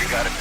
got it.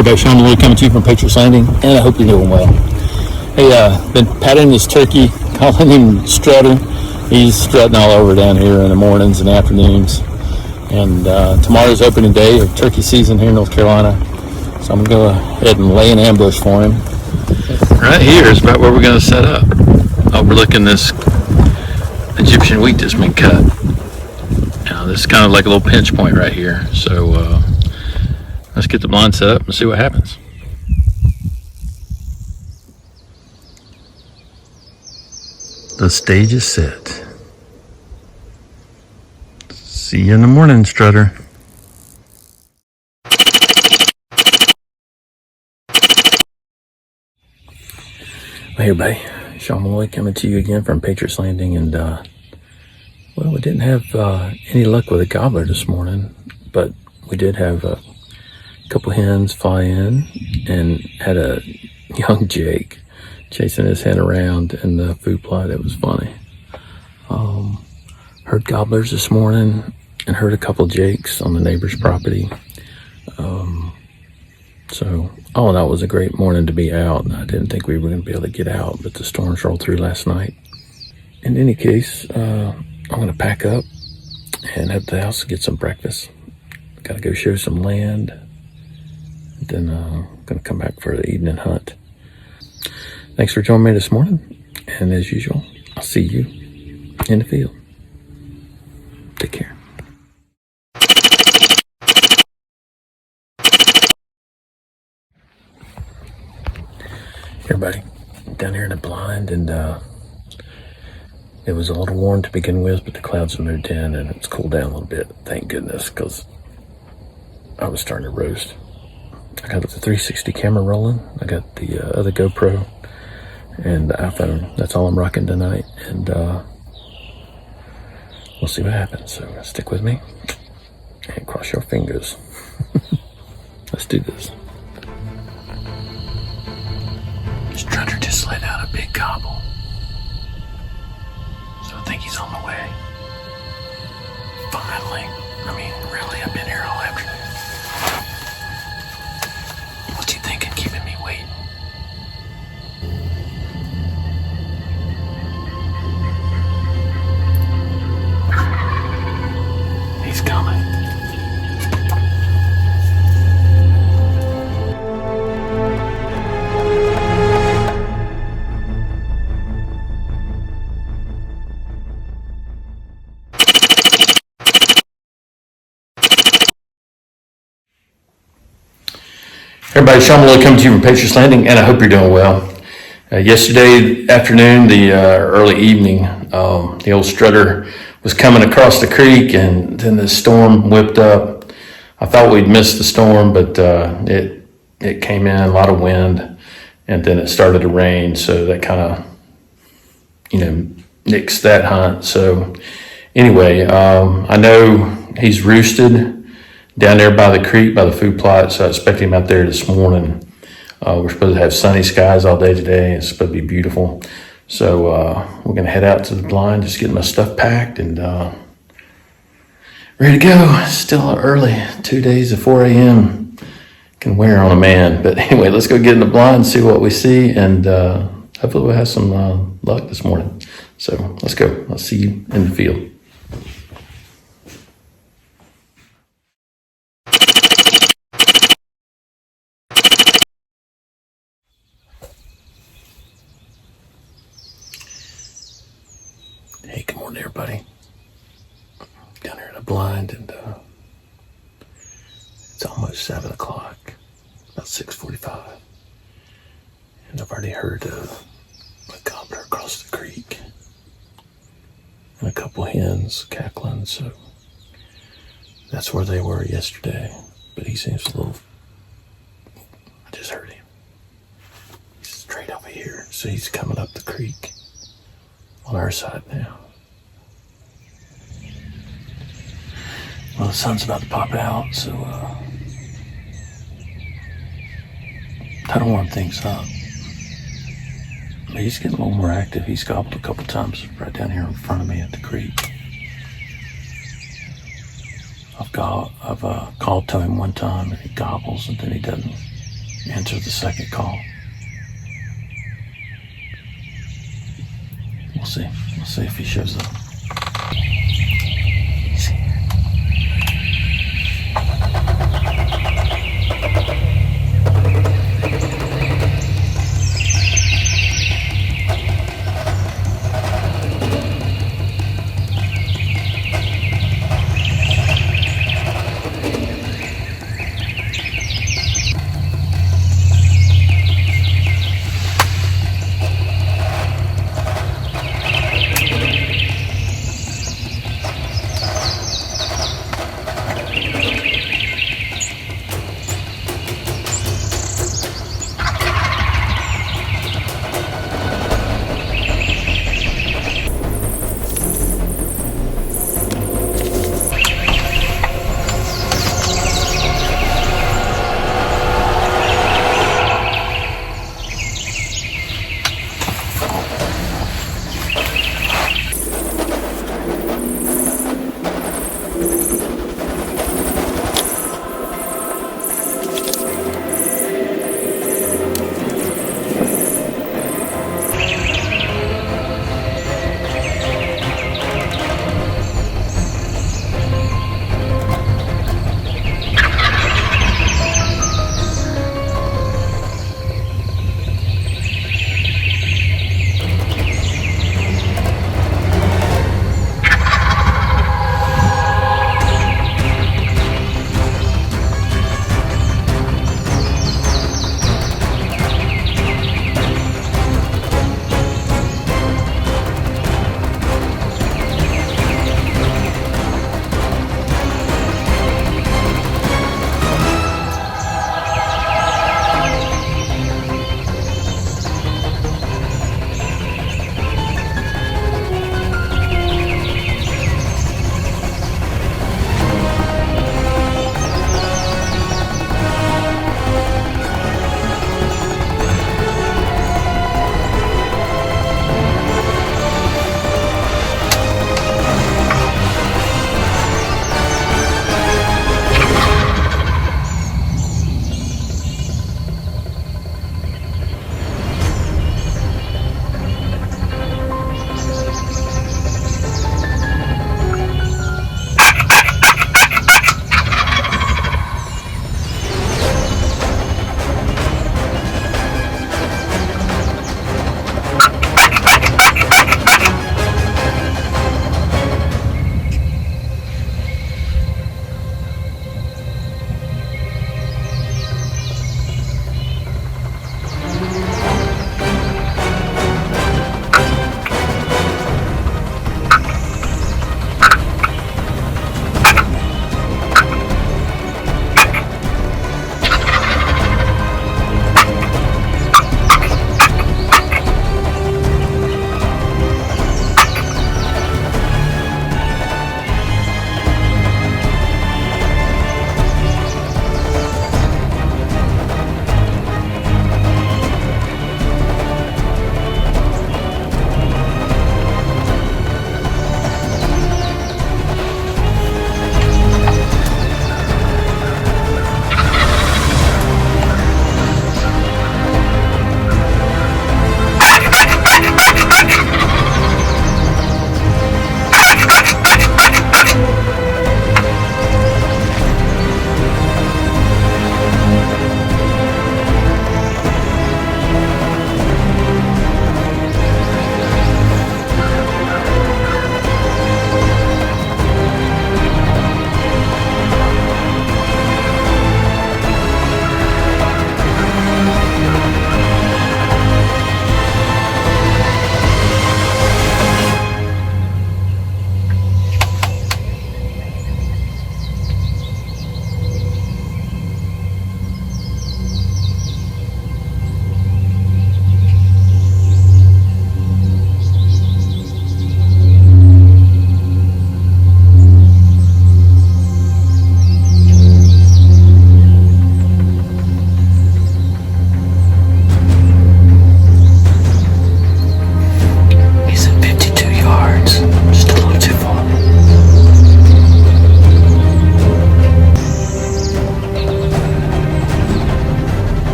Everybody, Sean Malloy coming to you from Patriots Landing, and I hope you're doing well. Hey, been patting this turkey, calling him Strutter. He's strutting all over down here in the mornings and afternoons. And tomorrow's opening day of turkey season here in North Carolina. So I'm going to go ahead and lay an ambush for him. Right here is about where we're going to set up, overlooking this Egyptian wheat that's been cut. Now, this is kind of like a little pinch point right here. So let's get the blind set up and see what happens. The stage is set. See you in the morning, Strutter. Hey everybody, Sean Malloy coming to you again from Patriots Landing, and well, we didn't have any luck with a gobbler this morning, but we did have a couple hens fly in and had a young Jake chasing his hen around in the food plot. It was funny. Heard gobblers this morning and heard a couple Jakes on the neighbor's property. So all in all, it was a great morning to be out. I didn't think we were going to be able to get out, but the storms rolled through last night. In any case, I'm going to pack up and head to the house to get some breakfast. Got to go show some land. Then I'm going to come back for the evening hunt. Thanks for joining me this morning. And as usual, I'll see you in the field. Take care. Everybody, down here in the blind, and it was a little warm to begin with, but the clouds have moved in and it's cooled down a little bit. Thank goodness, because I was starting to roast. I got the 360 camera rolling. I got the other GoPro and the iPhone. That's all I'm rocking tonight. And we'll see what happens. So stick with me and cross your fingers. Let's do this. Strutter just let out a big gobble. So I think he's on the way. Finally. I mean, really, I've been here all afternoon. What's he thinking, keeping me waiting? He's coming. Everybody, Sean Malloy coming to you from Patriots Landing, and I hope you're doing well. Yesterday afternoon, the early evening, the old Strutter was coming across the creek, and then the storm whipped up. I thought we'd missed the storm, but it came in, a lot of wind, and then it started to rain, so that kind of, nixed that hunt. So anyway, I know he's roosted down there by the creek, by the food plot, so I expect him out there this morning. We're supposed to have sunny skies all day today. It's supposed to be beautiful. So we're going to head out to the blind, just get my stuff packed and ready to go. Still early, 2 days at 4 a.m. Can wear on a man. But anyway, let's go get in the blind, see what we see, and hopefully we'll have some luck this morning. So let's go. I'll see you in the field. Hey, good morning, everybody. Down here in the blind, and it's almost 7 o'clock, about 6:45, and I've already heard a gobbler across the creek, and a couple hens cackling. So that's where they were yesterday. But he seems a little. I just heard him. He's straight over here, so he's coming up the creek on our side now. Well, the sun's about to pop out, so I don't warm things up. But he's getting a little more active. He's gobbled a couple times right down here in front of me at the creek. I've called to him one time, and he gobbles, and then he doesn't answer the second call. We'll see. We'll see if he shows up. He's here.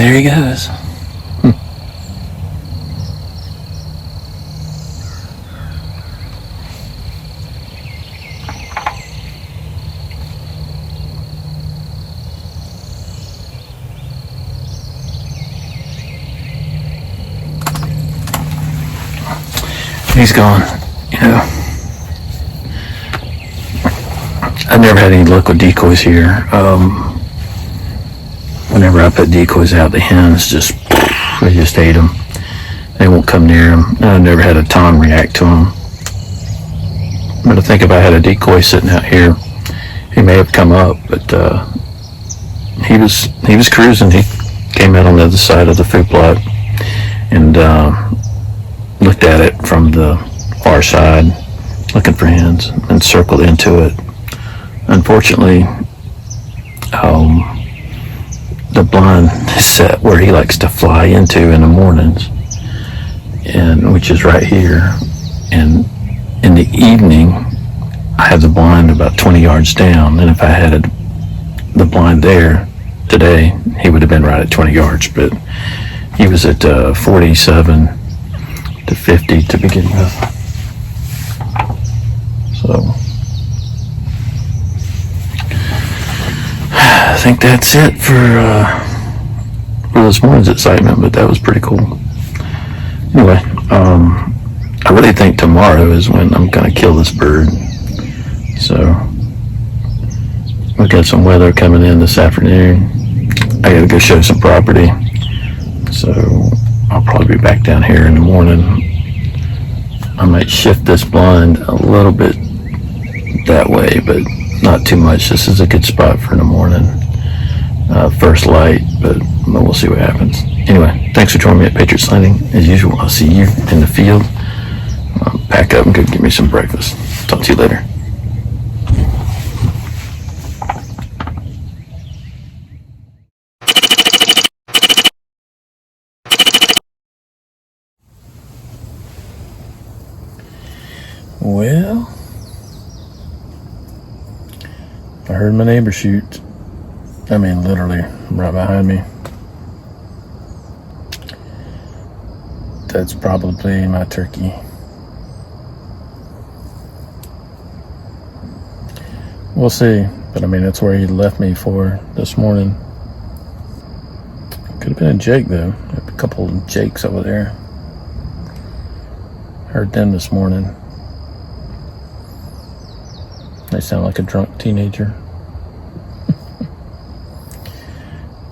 there he goes. He's gone. You know, I've never had any luck with decoys here. Whenever I put decoys out, the hens they just hate them. They won't come near them. I've never had a tom react to them. But I think if I had a decoy sitting out here, he may have come up. But he was cruising. He came out on the other side of the food plot and looked at it from the far side, looking for hens, and circled into it. Unfortunately, the blind is set where he likes to fly into in the mornings, and which is right here. And in the evening, I have the blind about 20 yards down, and if I had the blind there today, he would have been right at 20 yards, but he was at 47 to 50 to begin with. So I think that's it for this morning's excitement, but that was pretty cool. Anyway, I really think tomorrow is when I'm gonna kill this bird. So we've got some weather coming in this afternoon. I gotta go show some property, so I'll probably be back down here in the morning. I might shift this blind a little bit that way, but not too much. This is a good spot for in the morning. First light, but we'll see what happens. Anyway, thanks for joining me at Patriots Landing. As usual, I'll see you in the field. Pack up and go get me some breakfast. Talk to you later. Well, I heard my neighbor shoot. I mean, literally right behind me. That's probably my turkey. We'll see, but I mean, that's where he left me for this morning. Could have been a Jake though. A couple of Jakes over there. Heard them this morning. They sound like a drunk teenager.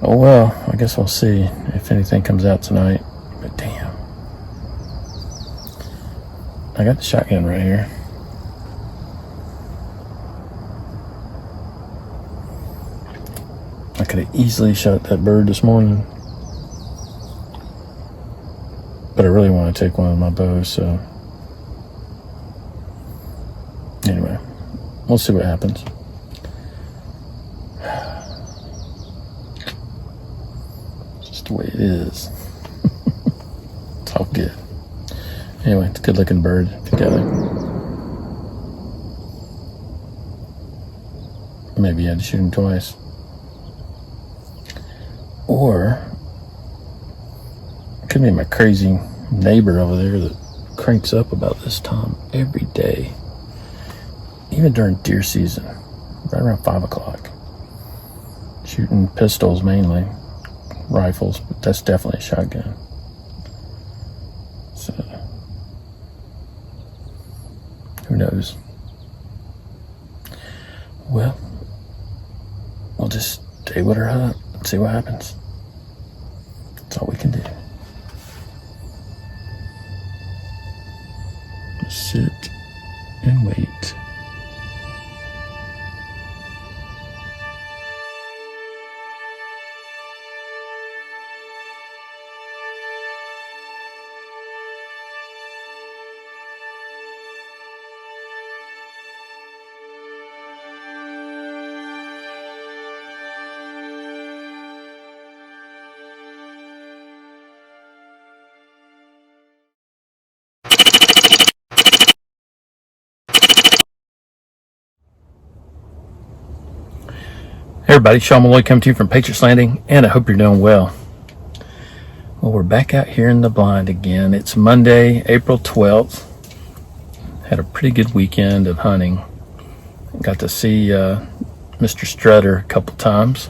Oh well, I guess we'll see if anything comes out tonight. But damn. I got the shotgun right here. I could have easily shot that bird this morning. But I really want to take one of my bows, so. Anyway, we'll see what happens. It's just the way it is. It's all good. Anyway, it's a good looking bird together. Maybe you had to shoot him twice. Or it could be my crazy neighbor over there that cranks up about this time every day. Even during deer season, right around 5 o'clock. Shooting pistols mainly, rifles, but that's definitely a shotgun. So, who knows? Well, we'll just stay with our hunt and see what happens. That's all we can do. Just sit and wait. Hey everybody, Sean Malloy coming to you from Patriots Landing, and I hope you're doing well. Well, we're back out here in the blind again. It's Monday, April 12th. Had a pretty good weekend of hunting. Got to see Mr. Strutter a couple times.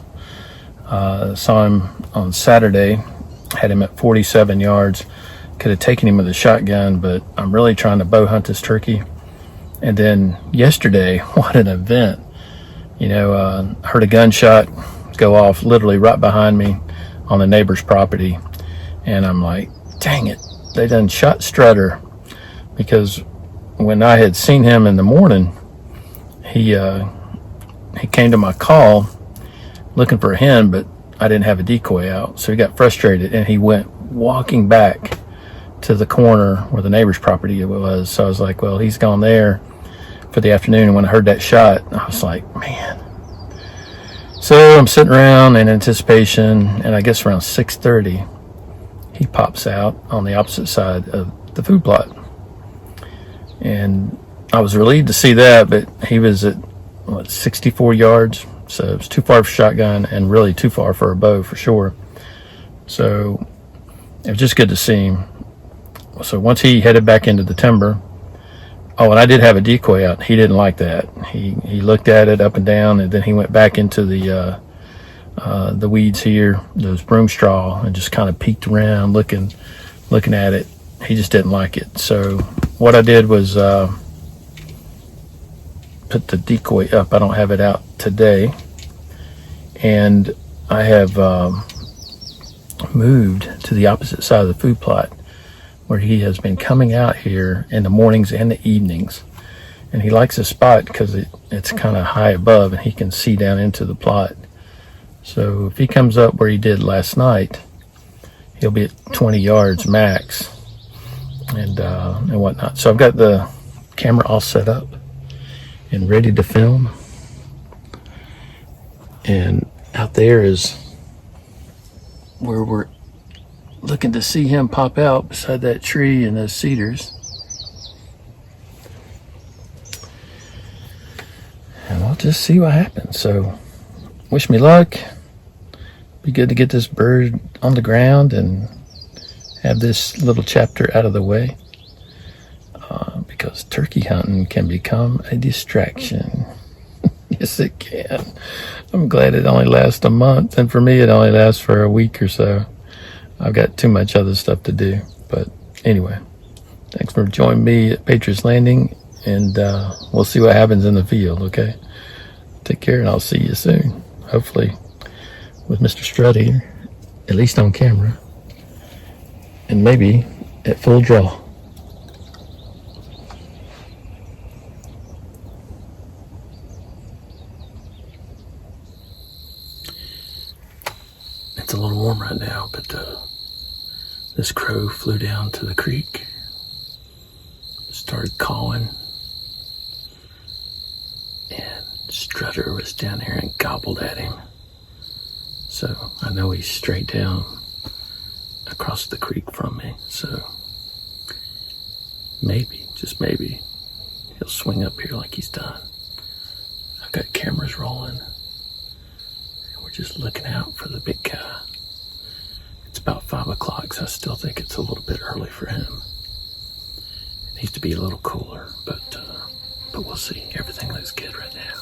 Saw him on Saturday. Had him at 47 yards. Could have taken him with a shotgun, but I'm really trying to bow hunt this turkey. And then yesterday, what an event. You know, heard a gunshot go off literally right behind me on the neighbor's property. And I'm like, dang it, they done shot Strutter. Because when I had seen him in the morning, he came to my call looking for a hen, but I didn't have a decoy out. So he got frustrated and he went walking back to the corner where the neighbor's property was. So I was like, well, he's gone there for the afternoon. And when I heard that shot, I was like, man. So I'm sitting around in anticipation, and I guess around 6:30, he pops out on the opposite side of the food plot. And I was relieved to see that, but he was at 64 yards. So it was too far for shotgun and really too far for a bow for sure. So it was just good to see him. So once he headed back into the timber, oh, and I did have a decoy out. He didn't like that. He looked at it up and down, and then he went back into the weeds here, those broom straw, and just kind of peeked around looking at it. He just didn't like it. So what I did was put the decoy up. I don't have it out today, and I have moved to the opposite side of the food plot, where he has been coming out here in the mornings and the evenings. And he likes the spot because it's kind of high above and he can see down into the plot. So if he comes up where he did last night, he'll be at 20 yards max and whatnot. So I've got the camera all set up and ready to film. And out there is where we're looking to see him pop out beside that tree and those cedars. And we'll just see what happens. So wish me luck. Be good to get this bird on the ground and have this little chapter out of the way, because turkey hunting can become a distraction. Yes, it can. I'm glad it only lasts a month, and for me it only lasts for a week or so. I've got too much other stuff to do. But anyway, thanks for joining me at Patriots Landing, and we'll see what happens in the field, okay? Take care, and I'll see you soon. Hopefully with Mr. Strutt here, at least on camera, and maybe at full draw. It's a little warm right now, but this crow flew down to the creek, started calling, and Strutter was down here and gobbled at him. So I know he's straight down across the creek from me. So maybe, just maybe, he'll swing up here like he's done. I've got cameras rolling, and we're just looking out for the big guy. It's about 5 o'clock, so I still think it's a little bit early for him. It needs to be a little cooler, but we'll see. Everything looks good right now.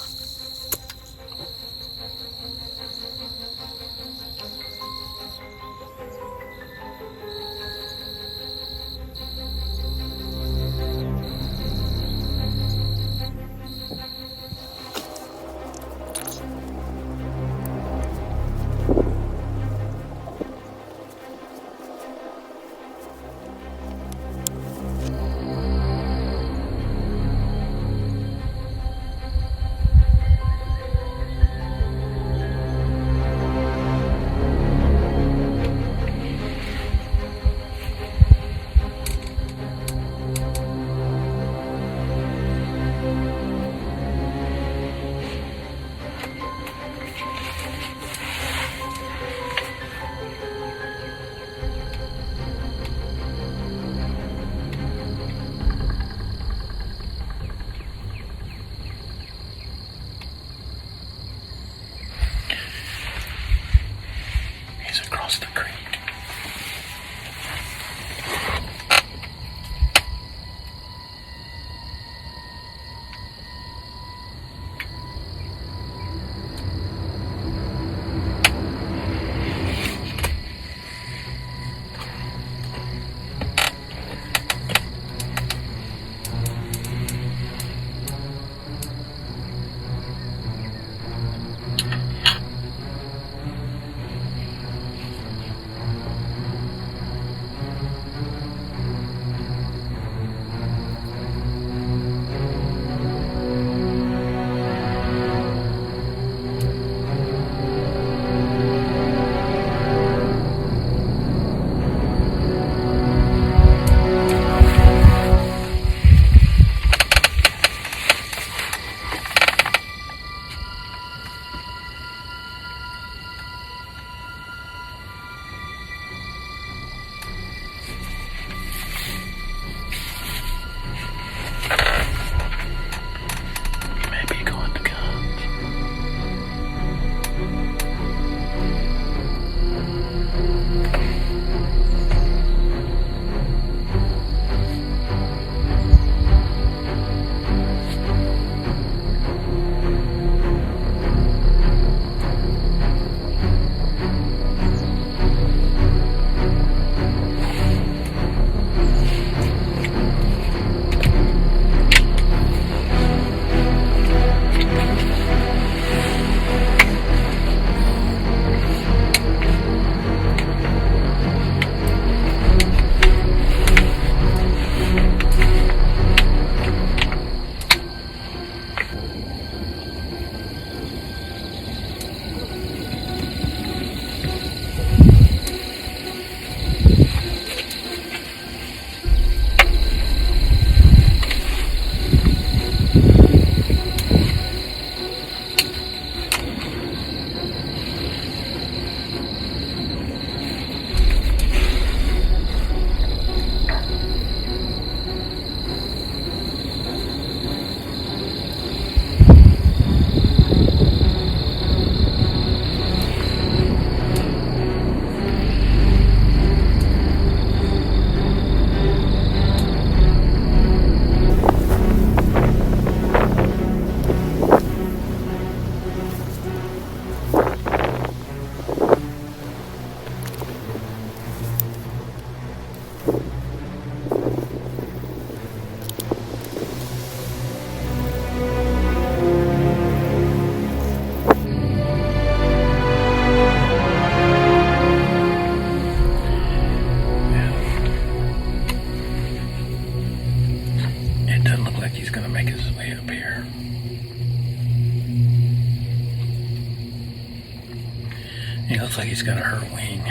He looks like he's got a hurt wing.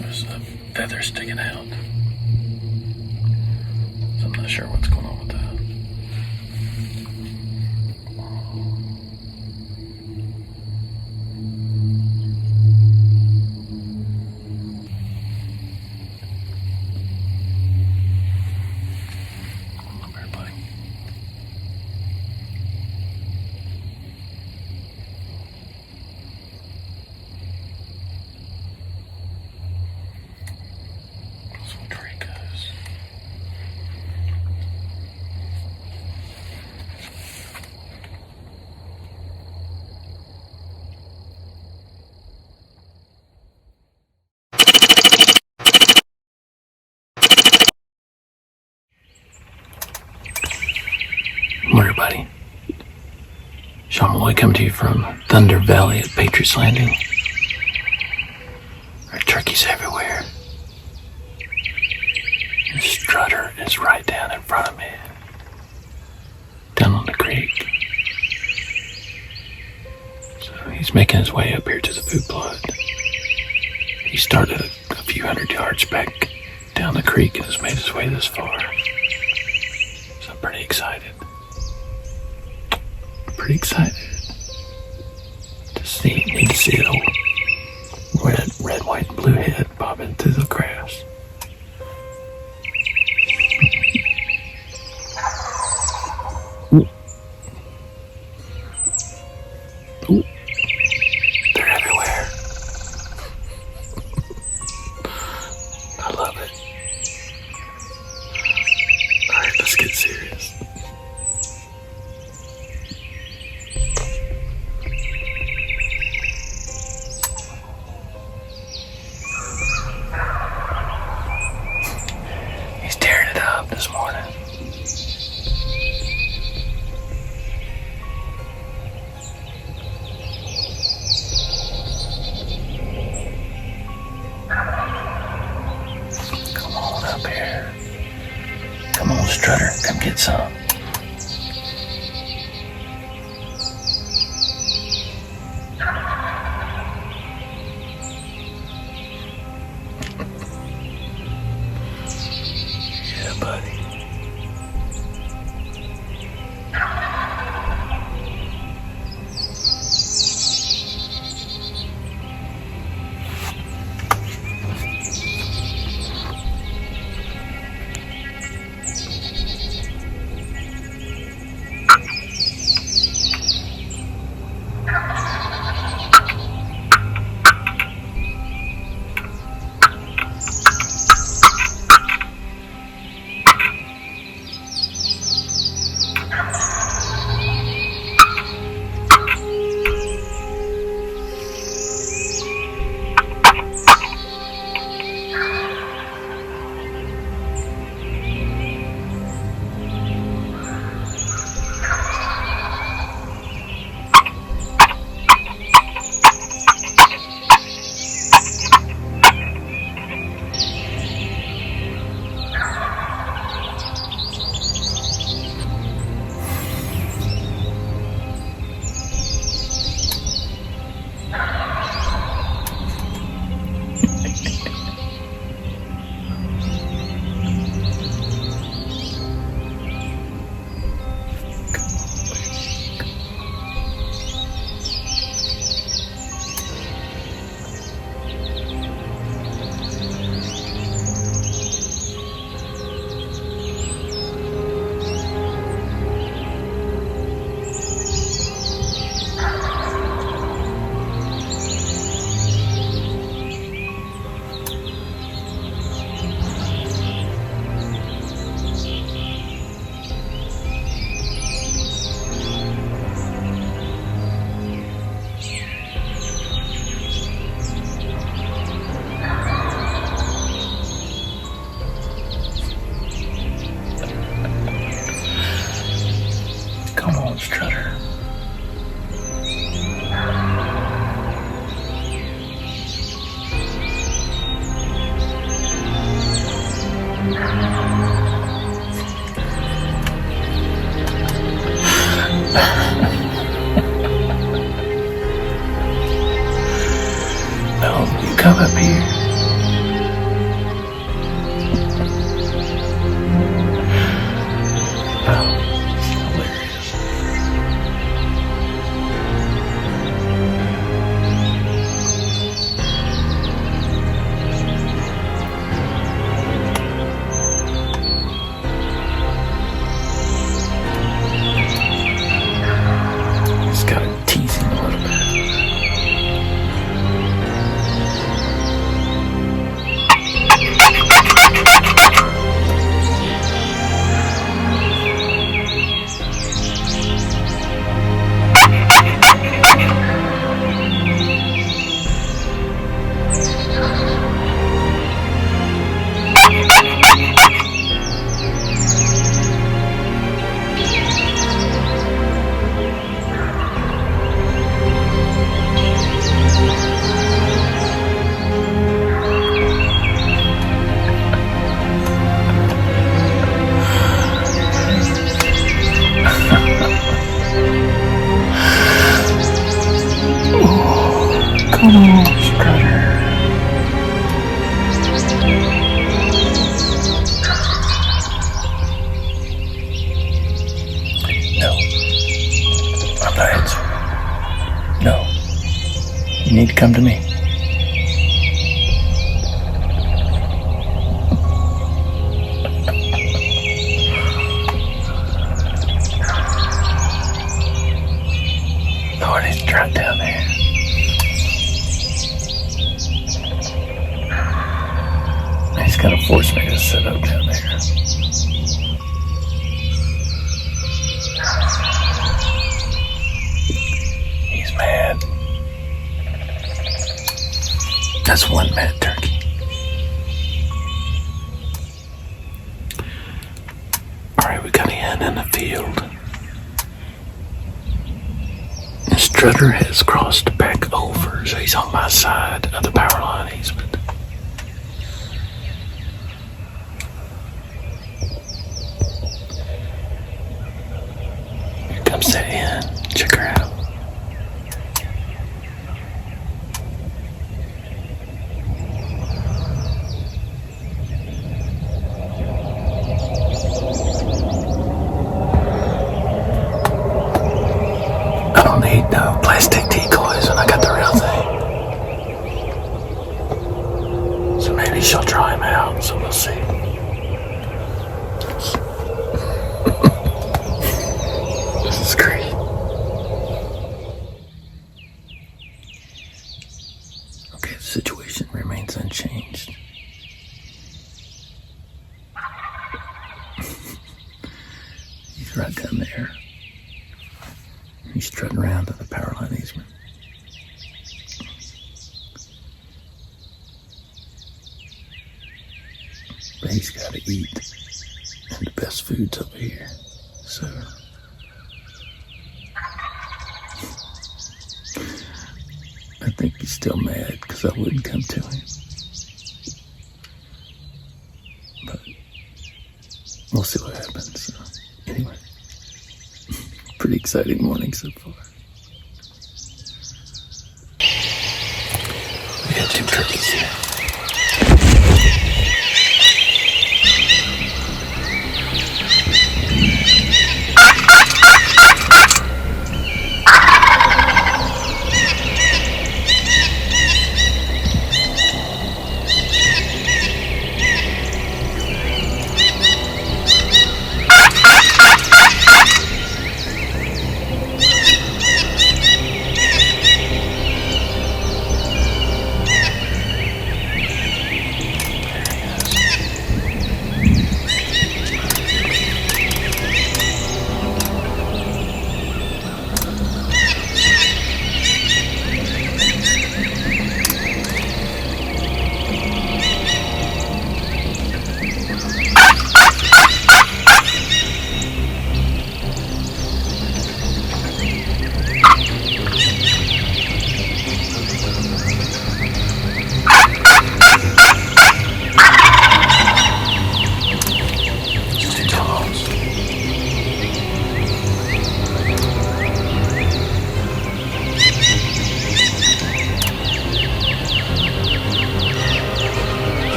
There's a feather sticking out. So I'm not sure what's going on with that. Come here, buddy. That's what tree goes. Come here, buddy. Sean Malloy coming to you from Thunder Valley at Patriots Landing. There are turkeys everywhere. The strutter is right down in front of me, down on the creek. So he's making his way up here to the food plot. He started a few hundred yards back down the creek and has made his way this far. So I'm pretty excited. Pretty excited to need to see it old red, white, and blue head bobbing through the grass. Ooh. Ooh. They're everywhere. I love it. Alright, let's get serious. Well, you come up here. Oh, it's hilarious. Just gotta tease him a little bit. Come on, Strutter. No. I'm not answering. No. You need to come to me. Lord, he's right down there. He's gonna force me to sit up down there. He's mad. That's one mad turkey. Alright, we got a hen in the field. And Strutter has crossed back over, so he's on my side of the power line easement. Comes that in. Check her out. I don't need no plastic decoys when I got the real thing. So maybe she'll try him out, so we'll see. This is great. Okay, the situation remains unchanged. He's right down there. He's strutting around to the power line easement. But he's got to eat. And the best food's over here. So I think he's still mad because I wouldn't come to him. But we'll see what happens. So, anyway, pretty exciting morning so far. We got 2 turkeys here.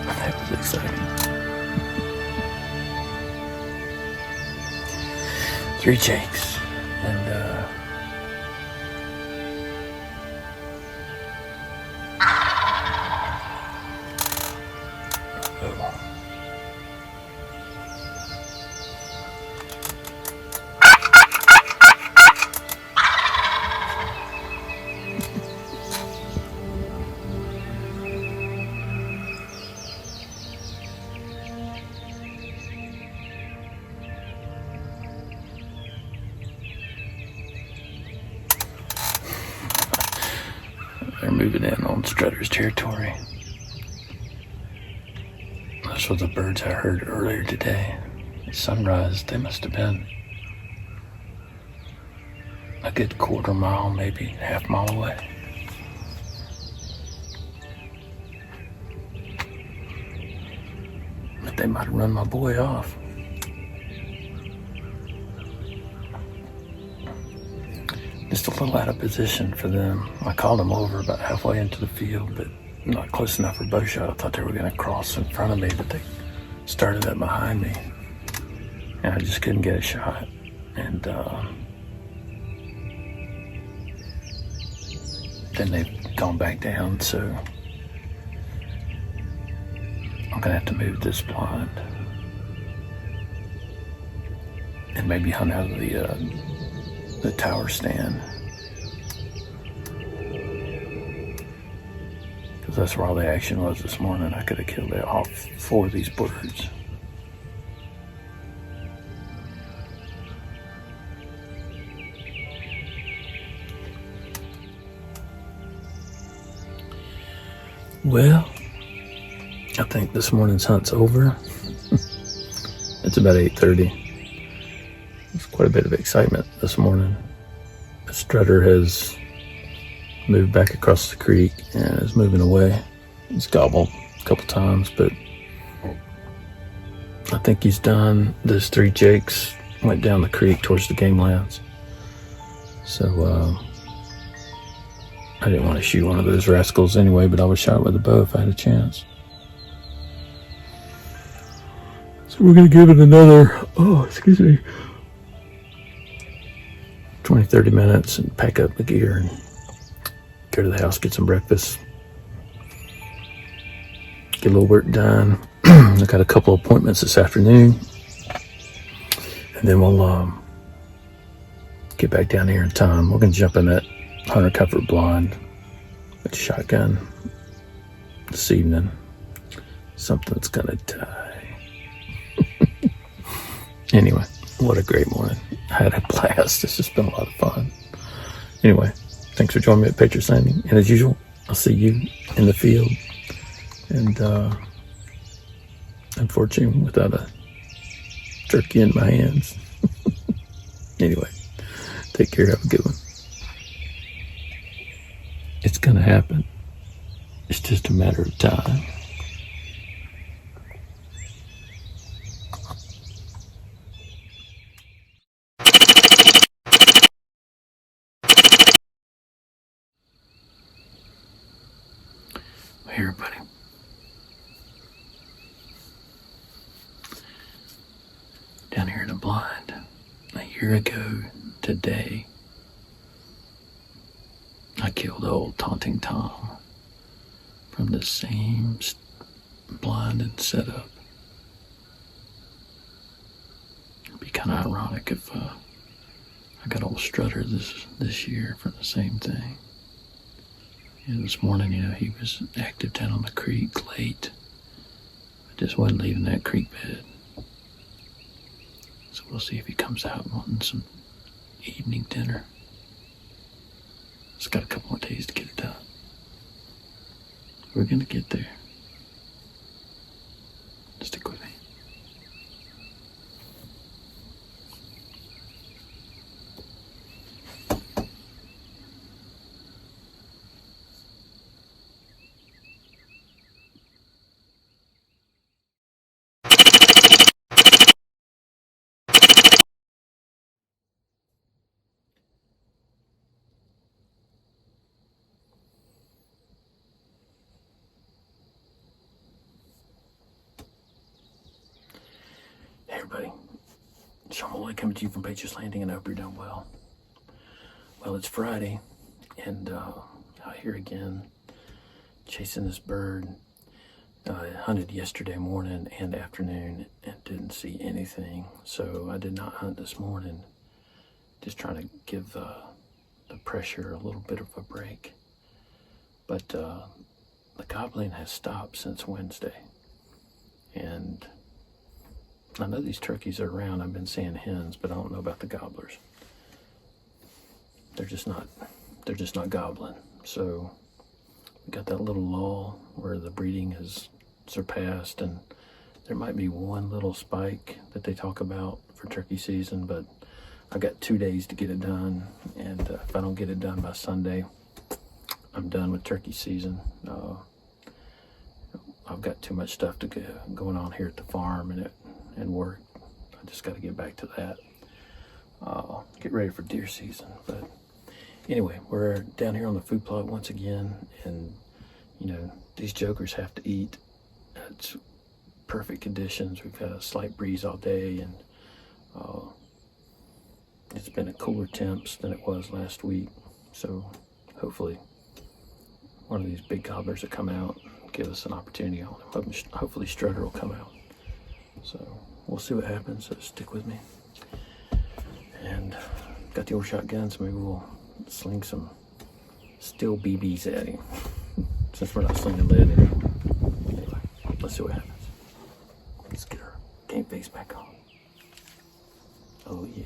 That was exciting. 3 Jakes. And, they're moving in on Strutter's territory. Those were the birds I heard earlier today. At sunrise, they must have been a good quarter mile, maybe half mile away. But they might have run my boy off. Just a little out of position for them. I called them over about halfway into the field, but not close enough for bow shot. I thought they were going to cross in front of me, but they started up behind me, and I just couldn't get a shot. And then they've gone back down, so I'm going to have to move this blind and maybe hunt out of the tower stand, because that's where all the action was this morning. I could have killed all 4 of these birds. Well, I think this morning's hunt's over. It's about 8:30. There's quite a bit of excitement this morning. The strutter has moved back across the creek and is moving away. He's gobbled a couple times, but I think he's done. Those 3 jakes went down the creek towards the game lands. So I didn't want to shoot one of those rascals anyway, but I would shot with a bow if I had a chance. So we're going to give it another, 20-30 minutes and pack up the gear and go to the house, get some breakfast, get a little work done. I got a couple appointments this afternoon, and then we'll get back down here in time. We're going to jump in that hunter comfort blind with a shotgun this evening. Something's going to die. Anyway, what a great morning. I had a blast. It's just been a lot of fun. Anyway, thanks for joining me at Patriot Landing. And as usual, I'll see you in the field. And unfortunately, without a turkey in my hands. Anyway, take care. Have a good one. It's going to happen. It's just a matter of time. Hey everybody. Down here in the blind, a year ago today, I killed old Taunting Tom from the same blind and setup. It'd be kind of ironic if I got old Strutter this year for the same thing. This morning, he was active down on the creek late. I just wasn't leaving that creek bed. So we'll see if he comes out wanting some evening dinner. It's got a couple more days to get it done. We're gonna get there. Stick with me. Sean Malloy coming to you from Patriots Landing, and I hope you're doing well. Well, it's Friday, and out here again, chasing this bird. I hunted yesterday morning and afternoon and didn't see anything, so I did not hunt this morning. Just trying to give the pressure a little bit of a break. But the gobbling has stopped since Wednesday, and I know these turkeys are around. I've been seeing hens, but I don't know about the gobblers. They're just not gobbling. So we got that little lull where the breeding has surpassed, and there might be one little spike that they talk about for turkey season, but I got 2 days to get it done, and if I don't get it done by Sunday, I'm done with turkey season. I've got too much stuff going on here at the farm and work. I just got to get back to that. Get ready for deer season. But anyway, we're down here on the food plot once again, and these jokers have to eat. It's perfect conditions. We've had a slight breeze all day, and it's been a cooler temps than it was last week. So hopefully one of these big gobblers will come out and give us an opportunity on them. Hopefully Strutter will come out. So we'll see what happens, so stick with me. And got the old shotgun, so maybe we'll sling some steel BBs at him. Since we're not slinging lead anymore. Anyway, let's see what happens. Let's get our game face back on. Oh yeah.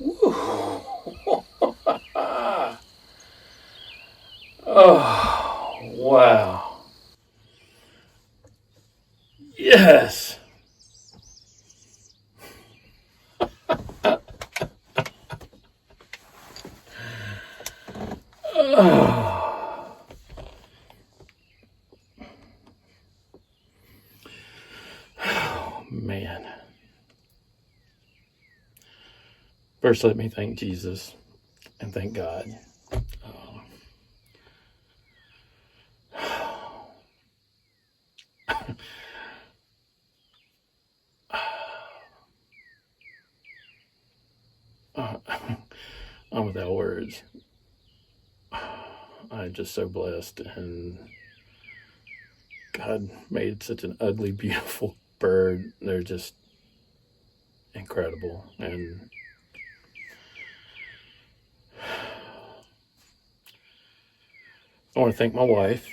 Woo. Oh, wow. Yes. Oh, man. First, let me thank Jesus and thank God. I'm without words. I'm just so blessed, and God made such an ugly, beautiful bird. They're just incredible, and I want to thank my wife.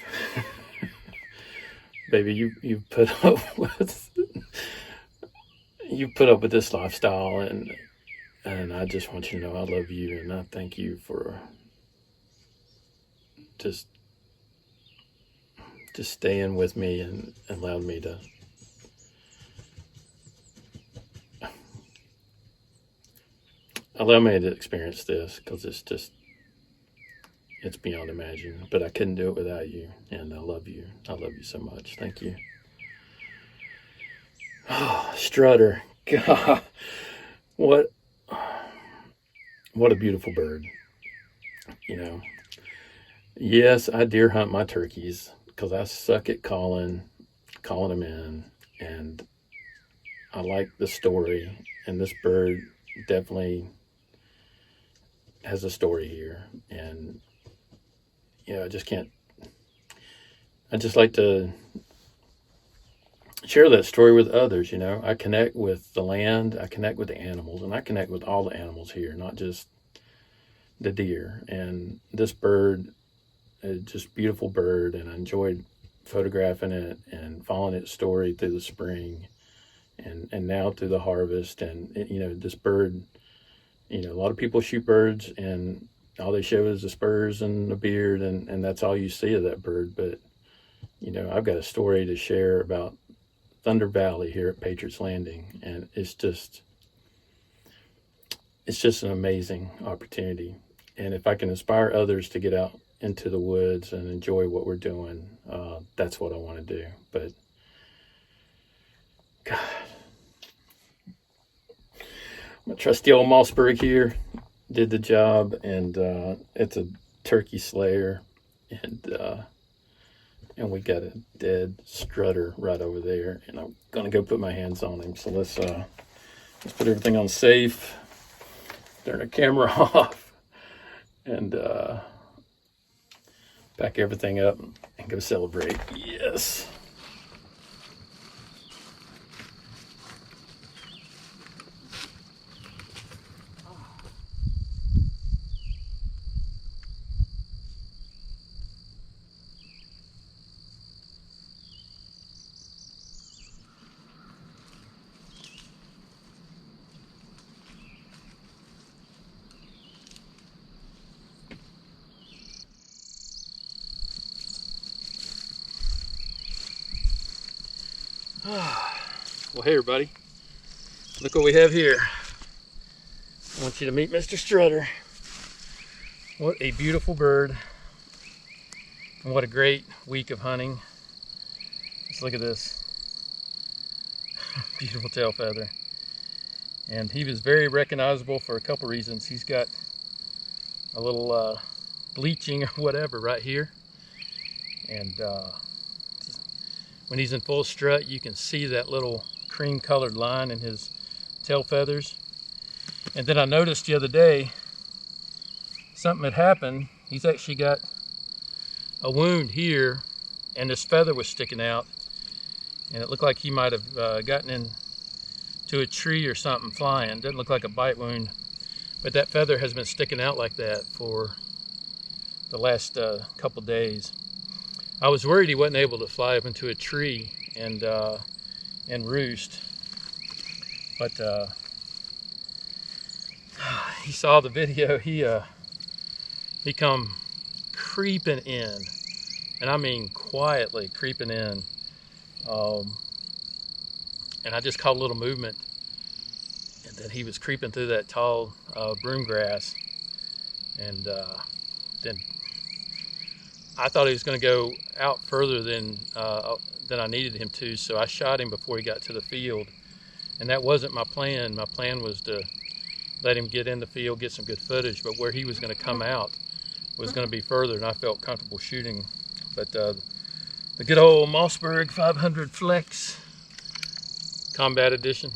Baby, you put up with this lifestyle, and I just want you to know I love you, and I thank you for just staying with me and allowing me to experience this, because it's beyond imagine. But I couldn't do it without you, and I love you. I love you so much. Thank you. Oh, Strutter, God, what a beautiful bird. You know, yes, I deer hunt my turkeys because I suck at calling them in, and I like the story, and this bird definitely has a story here, and I just like to share that story with others. I connect with the land, I connect with the animals, and I connect with all the animals here, not just the deer. And this bird is just a beautiful bird, and I enjoyed photographing it and following its story through the spring and now through the harvest. And this bird, a lot of people shoot birds and all they show is the spurs and the beard, and that's all you see of that bird. But I've got a story to share about Thunder Valley here at Patriots Landing, and it's just an amazing opportunity. And if I can inspire others to get out into the woods and enjoy what we're doing, that's what I want to do. But God, my trusty old Mossberg here did the job, and it's a turkey slayer, and we got a dead strutter right over there, and I'm gonna go put my hands on him. So let's put everything on safe, turn the camera off, and pack everything up and go celebrate. Yes. Well, hey everybody, look what we have here. I want you to meet Mr. Strutter. What a beautiful bird, and what a great week of hunting. Just look at this beautiful tail feather. And he was very recognizable for a couple reasons. He's got a little bleaching or whatever right here, and when he's in full strut, you can see that little cream colored line in his tail feathers. And then I noticed the other day something had happened. He's actually got a wound here, and this feather was sticking out, and it looked like he might have gotten into a tree or something flying. Doesn't look like a bite wound, but that feather has been sticking out like that for the last couple days. I was worried he wasn't able to fly up into a tree and roost, but he saw the video. He come creeping in, and I mean quietly creeping in. And I just caught a little movement, and then he was creeping through that tall broom grass, and then I thought he was going to go out further than I needed him to, so I shot him before he got to the field, and that wasn't my plan. My plan was to let him get in the field, get some good footage, but where he was going to come out was going to be further, and I felt comfortable shooting. But the good old Mossberg 500 Flex Combat Edition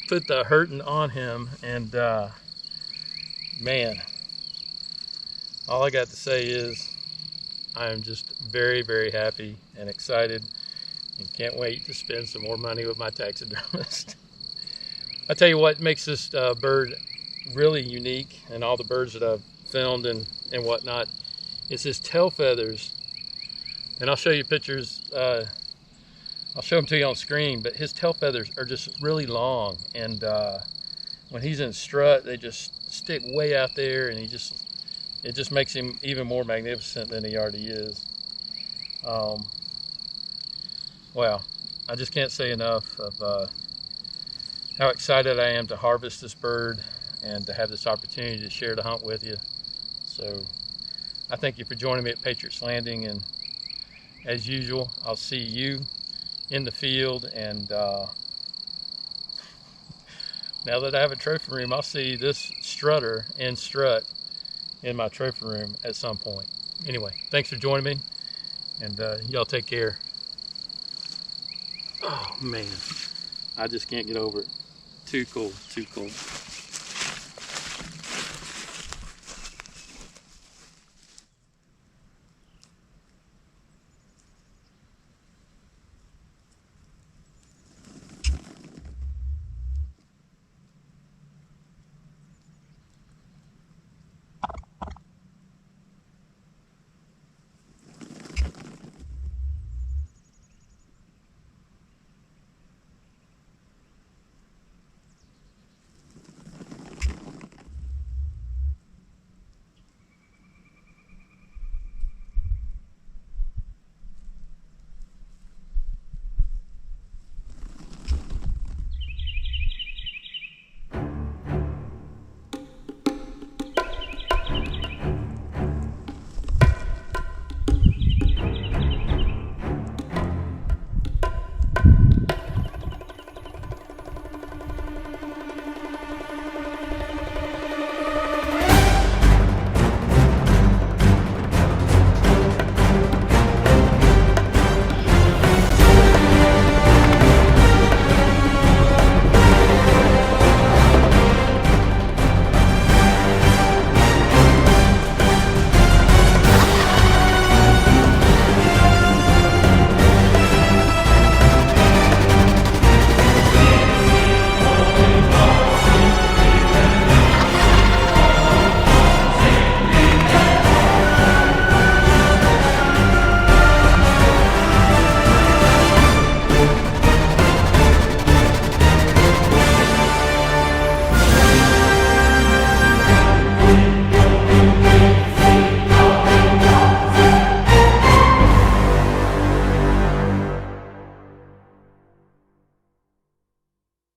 put the hurting on him, and man, all I got to say is I am just very, very happy and excited and can't wait to spend some more money with my taxidermist. I tell you what makes this bird really unique, and all the birds that I've filmed and whatnot, is his tail feathers. And I'll show you pictures, I'll show them to you on screen, but his tail feathers are just really long, and when he's in strut, they just stick way out there, and it just makes him even more magnificent than he already is. Wow, I just can't say enough of how excited I am to harvest this bird and to have this opportunity to share the hunt with you. So I thank you for joining me at Patriots Landing, and as usual, I'll see you in the field, and now that I have a trophy room, I'll see this strutter and strut in my trophy room at some point. Anyway, thanks for joining me, and y'all take care. Oh man, I just can't get over it. Too cool, too cool.